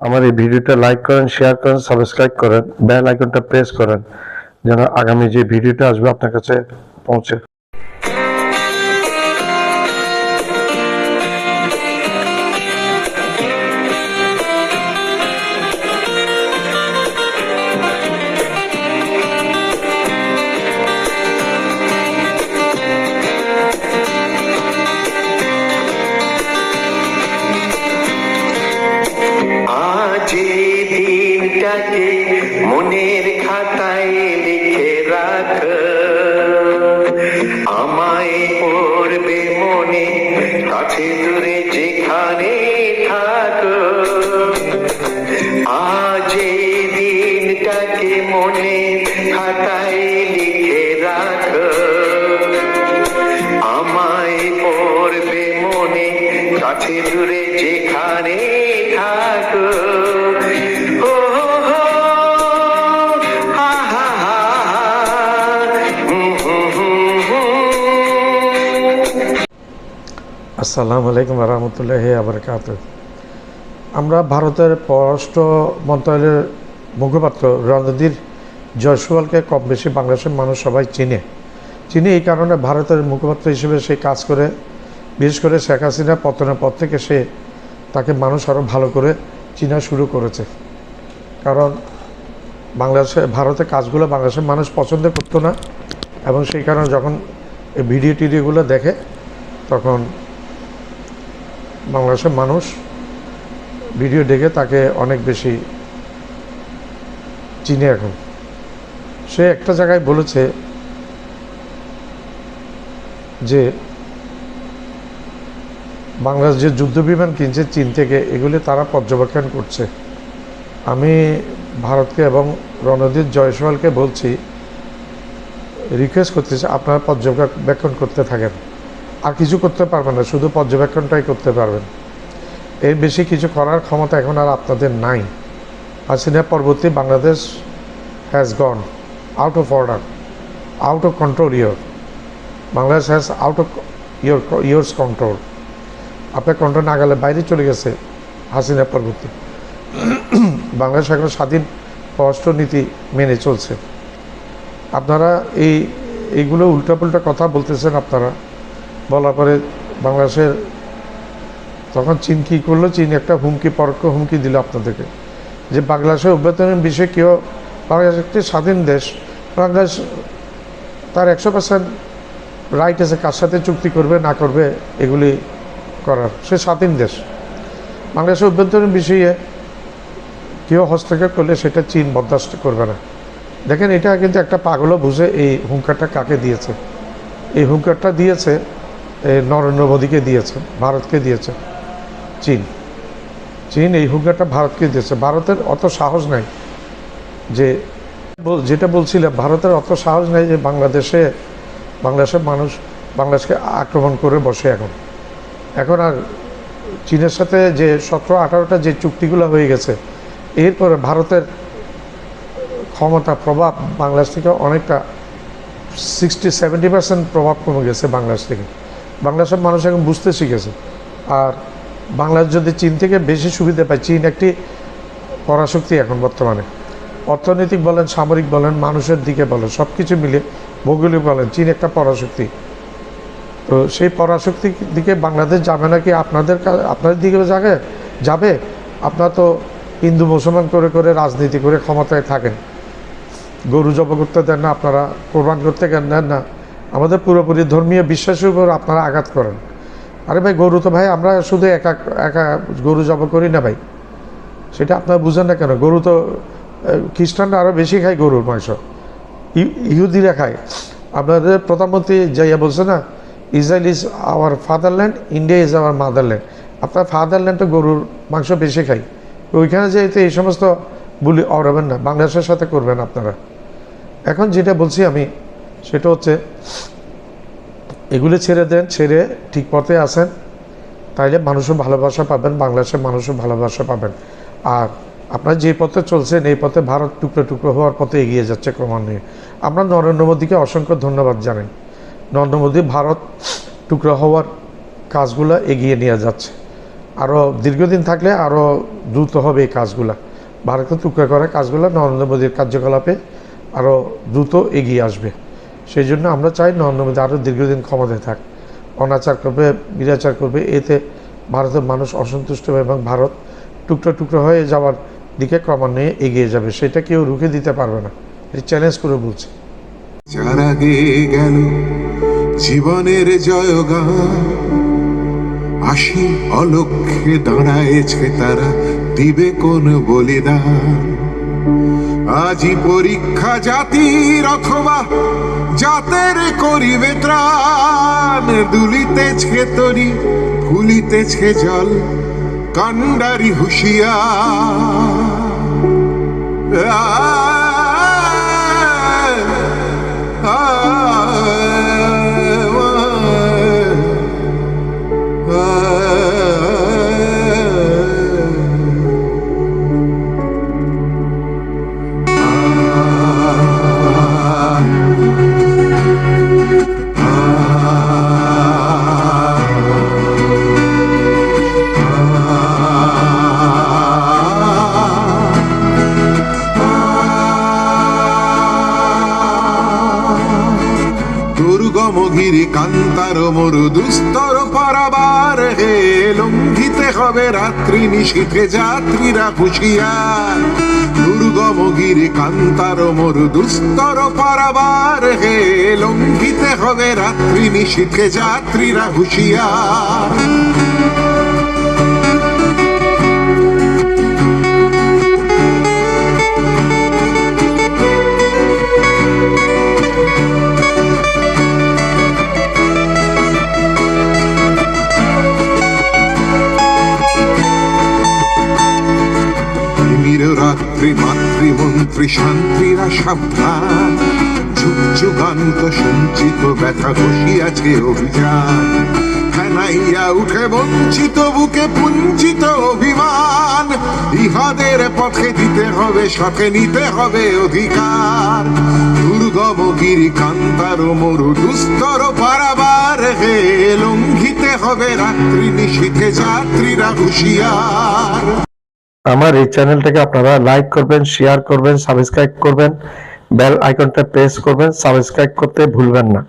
আমার এই ভিডিওটা লাইক করেন, শেয়ার করেন, সাবস্ক্রাইব করেন, বেল আইকনটা প্রেস করেন যেন আগামী যে ভিডিওটা আসবে আপনার কাছে পৌঁছে। দিনটাকে মনের খাতায় লিখে রাখ, আমায় পড়বে মনে কাছে দূরে যেখানে থাক। আজ এই দিনটাকে মনের খাতায় লিখে রাখ, আমায় পড়বে মনে কাছে দূরে যেখানে থাক। আসসালামু আলাইকুম রহমতুল্লাহি বারাকাতুহু। আমরা ভারতের পররাষ্ট্র মন্ত্রণালয়ের মুখপাত্র রণধীর জয়সওয়ালকে কম বেশি বাংলাদেশের মানুষ সবাই চিনে এই কারণে ভারতের মুখপাত্র হিসেবে সে কাজ করে। বিশেষ করে শেখ হাসিনা পতনের পর থেকে তাকে মানুষ আরও ভালো করে চিনা শুরু করেছে। কারণ ভারতের কাজগুলো বাংলাদেশের মানুষ পছন্দ করতো না, এবং সেই কারণে যখন এই ভিডিওগুলো দেখে তখন বাংলাদেশের মানুষ ভিডিও দেখে তাকে অনেক বেশি চিনে। এখন সে একটা জায়গায় বলেছে যে বাংলাদেশ যে যুদ্ধ বিমান কিনছে চীন থেকে, এগুলি তারা পর্যবেক্ষণ করছে। আমি ভারতকে এবং রণধীর জয়সওয়ালকে বলছি, রিকোয়েস্ট করতেছি আপনারা পর্যবেক্ষণ করতে থাকেন, আর কিছু করতে পারবেন না, শুধু পর্যবেক্ষণটাই করতে পারবেন। এর বেশি কিছু করার ক্ষমতা এখন আর আপনাদের নাই। হাসিনা পরবর্তী Bangladesh has gone out of order, out of control. Bangladesh has out of yours control. আপনার কন্ট্রোল নাগালের বাইরে চলে গেছে হাসিনা পরবর্তী। বাংলাদেশ এখন স্বাধীন পররাষ্ট্র নীতি মেনে চলছে। আপনারা এইগুলো উল্টাপুল্টা কথা বলতেছেন। আপনারা বলার পরে বাংলাদেশের তখন চীন কী করলো? চীন একটা পরোক্ষ হুমকি দিল আপনাদেরকে যে বাংলাদেশের অভ্যন্তরীণ বিষয়ে কেউ, বাংলাদেশ একটি স্বাধীন দেশ, বাংলাদেশ তার 100% রাইট আছে কার সাথে চুক্তি করবে না করবে এগুলি করার। সে স্বাধীন দেশ। বাংলাদেশের অভ্যন্তরীণ বিষয়ে কেউ হস্তক্ষেপ করলে সেটা চীন বরদাস্ত করবে না। দেখেন, এটা কিন্তু একটা পাগলও বুঝে এই হুঙ্কারটা কাকে দিয়েছে। এই হুঙ্কারটা দিয়েছে নরেন্দ্র মোদীকে দিয়েছে, ভারতকে দিয়েছে চীন এই হুঙ্কারটা ভারতকে দিয়েছে। ভারতের অত সাহস নাই যেটা বলছিলাম, ভারতের অত সাহস নাই যে বাংলাদেশের মানুষ বাংলাদেশকে আক্রমণ করে বসে। এখন আর চীনের সাথে যে 17-18টা যে চুক্তিগুলো হয়ে গেছে, এরপরে ভারতের ক্ষমতা প্রভাব বাংলাদেশ থেকে অনেকটা 60-70% প্রভাব কমে গেছে বাংলাদেশ থেকে। বাংলাদেশের মানুষ এখন বুঝতে শিখেছে। আর বাংলাদেশ যদি চীন থেকে বেশি সুবিধা পায়, চীন একটি পরাশক্তি এখন বর্তমানে, অর্থনৈতিক বলেন, সামরিক বলেন, মানুষের দিকে বলেন, সব কিছু মিলে ভৌগোলিক বলেন, চীন একটা পরাশক্তি। তো সেই পরাশক্তির দিকে বাংলাদেশ যাবে নাকি আপনাদের দিকে যাবে? আপনারা তো হিন্দু মুসলমান করে রাজনীতি করে ক্ষমতায় থাকেন, গরু জব করতে দেন না, আপনারা কোরবান করতে দেন না, আমাদের পুরোপুরি ধর্মীয় বিশ্বাসের উপর আপনারা আঘাত করেন। আরে ভাই, গরু তো ভাই আমরা শুধু একা গরু জব করি না ভাই, সেটা আপনারা বুঝেন না কেন? গরু তো খ্রিস্টানরা আরও বেশি খায় গরুর মাংস, ইহুদিরা খায়। আপনাদের প্রধানমন্ত্রী যাইয়া বলছে না, Israel is our fatherland, India is our motherland. আপনার ফাদারল্যান্ডে গরুর মাংস বেশি খাই, ওইখানে যেতে এই সমস্ত বুলি অড়াবেন না, বাংলাদেশের সাথে করবেন আপনারা। এখন যেটা বলছি আমি সেটা হচ্ছে, এগুলো ছেড়ে দেন, ছেড়ে ঠিক পথে আসেন, তাইলে মানুষও ভালোবাসা পাবেন, বাংলাদেশের মানুষও ভালোবাসা পাবেন। আর আপনারা যে পথে চলছেন, এই পথে ভারত টুকরো টুকরো হওয়ার পথে এগিয়ে যাচ্ছে ক্রমান্বয়ে। আমরা নরেন্দ্র মোদীকে অসংখ্য ধন্যবাদ জানাই। নরেন্দ্র মোদী ভারত টুকরো হওয়ার কাজগুলো এগিয়ে নিয়ে যাচ্ছে। আরও দীর্ঘদিন থাকলে আরও দ্রুত হবে এই কাজগুলা। ভারতকে টুকরা করা কাজগুলো নরেন্দ্র মোদীর কার্যকলাপে আরও দ্রুত এগিয়ে আসবে। সেই জন্য আমরা চাই নরেন্দ্র মোদী আরও দীর্ঘদিন ক্ষমতায় থাক, অনাচার করবে, বিরাচার করবে, এতে ভারতের মানুষ অসন্তুষ্ট হবে এবং ভারত টুকরো টুকরো হয়ে যাওয়ার দিকে ক্রমান্বয়ে এগিয়ে যাবে। সেটা কেউ রুখে দিতে পারবে না, এই চ্যালেঞ্জ করে বলছি। যার আগে গেল জীবনের জয়গান, আসি অলক্ষ্যে দাঁড়ায়েছে তারা, দিবে কোন বলিদান। আজি পরীক্ষা জাতির অথবা জাতের করিবে ত্রাণ, দুলিতেছে তরি ফুলিতেছে জল, কান্ডারি দুর্গমগিরি কান্তার মরু দুস্তর পারাবার হে, লঙ্ঘিতে হবে রাত্রি নিশীথে যাত্রীরা হুঁশিয়ার। দুর্গমগিরি কান্তার মরু দুস্তর পারাবার হে, লঙ্ঘিতে হবে রাত্রি নিশীথে যাত্রীরা হুঁশিয়ার। রাত্রি মাতৃমন্ত্রী শান্তিরা সাবধান, যুগ যুগান্ত সঞ্চিত ব্যথা বসিয়াছে অভিযান। ফেনাইয়া উঠে বঞ্চিত বুকে পুঞ্জিত অভিমান, ইহাদের পথে দিতে হবে সাথে নিতে হবে অধিকার। দুর্গমগিরি কান্তার মরু দুস্তর পারাবার হে, লঙ্ঘিতে হবে রাত্রি নিশীথে যাত্রীরা হুঁশিয়ার। আমার এই চ্যানেলটাকে আপনারা লাইক করবেন, শেয়ার করবেন, সাবস্ক্রাইব করবেন, বেল আইকনটা প্রেস করবেন, সাবস্ক্রাইব করতে ভুলবেন না।